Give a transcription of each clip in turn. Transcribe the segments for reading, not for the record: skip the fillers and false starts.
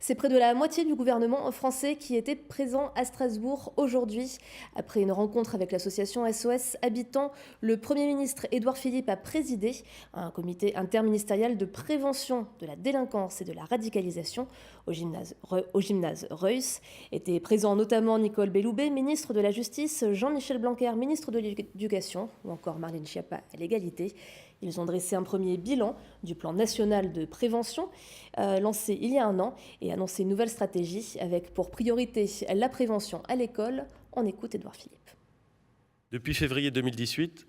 C'est près de la moitié du gouvernement français qui était présent à Strasbourg aujourd'hui. Après une rencontre avec l'association SOS Habitants, le Premier ministre Édouard Philippe a présidé un comité interministériel de prévention de la délinquance et de la radicalisation au gymnase Reuss. Étaient présents notamment Nicole Belloubet, ministre de la Justice, Jean-Michel Blanquer, ministre de l'Éducation, ou encore Marlène Schiappa à l'égalité. Ils ont dressé un premier bilan du plan national de prévention lancé il y a un an et annoncé une nouvelle stratégie avec pour priorité la prévention à l'école. On écoute Édouard Philippe. Depuis février 2018,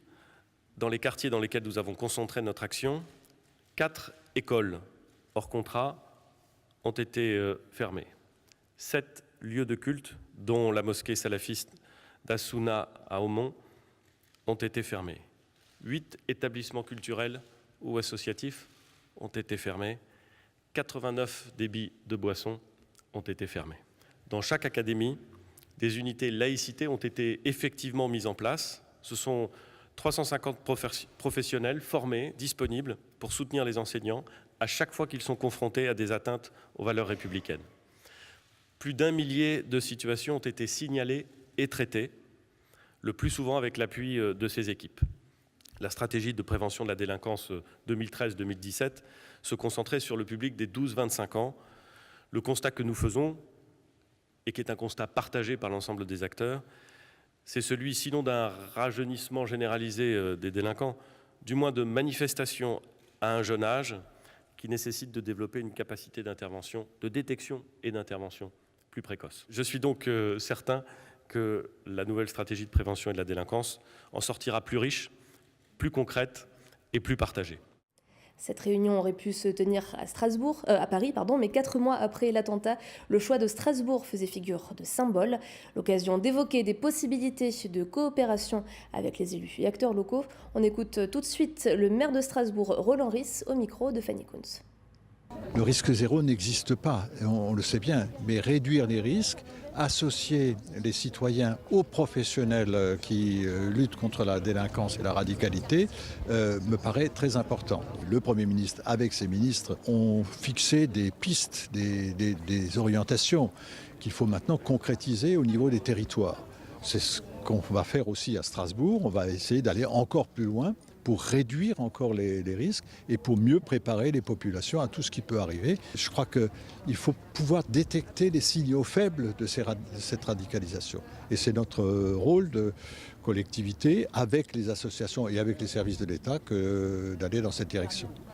dans les quartiers dans lesquels nous avons concentré notre action, 4 écoles hors contrat ont été fermées. 7 lieux de culte, dont la mosquée salafiste d'Assouna à Aumont, ont été fermés. 8 établissements culturels ou associatifs ont été fermés. 89 débits de boissons ont été fermés. Dans chaque académie, des unités laïcité ont été effectivement mises en place. Ce sont 350 professionnels formés, disponibles pour soutenir les enseignants à chaque fois qu'ils sont confrontés à des atteintes aux valeurs républicaines. Plus d'1 millier de situations ont été signalées et traitées, le plus souvent avec l'appui de ces équipes. La stratégie de prévention de la délinquance 2013-2017 se concentrait sur le public des 12-25 ans. Le constat que nous faisons, et qui est un constat partagé par l'ensemble des acteurs, c'est celui, sinon d'un rajeunissement généralisé des délinquants, du moins de manifestations à un jeune âge qui nécessite de développer une capacité d'intervention, de détection et d'intervention plus précoce. Je suis donc certain que la nouvelle stratégie de prévention et de la délinquance en sortira plus riche, plus concrète et plus partagée. Cette réunion aurait pu se tenir à Paris, mais 4 mois après l'attentat, le choix de Strasbourg faisait figure de symbole, l'occasion d'évoquer des possibilités de coopération avec les élus et acteurs locaux. On écoute tout de suite le maire de Strasbourg, Roland Ries, au micro de Fanny Kunz. Le risque zéro n'existe pas, on le sait bien, mais réduire les risques, associer les citoyens aux professionnels qui luttent contre la délinquance et la radicalité me paraît très important. Le Premier ministre, avec ses ministres, ont fixé des pistes, des orientations qu'il faut maintenant concrétiser au niveau des territoires. C'est ce qu'on va faire aussi à Strasbourg, on va essayer d'aller encore plus loin pour réduire encore les risques et pour mieux préparer les populations à tout ce qui peut arriver. Je crois qu'il faut pouvoir détecter les signaux faibles de cette radicalisation. Et c'est notre rôle de collectivité, avec les associations et avec les services de l'État, d'aller dans cette direction.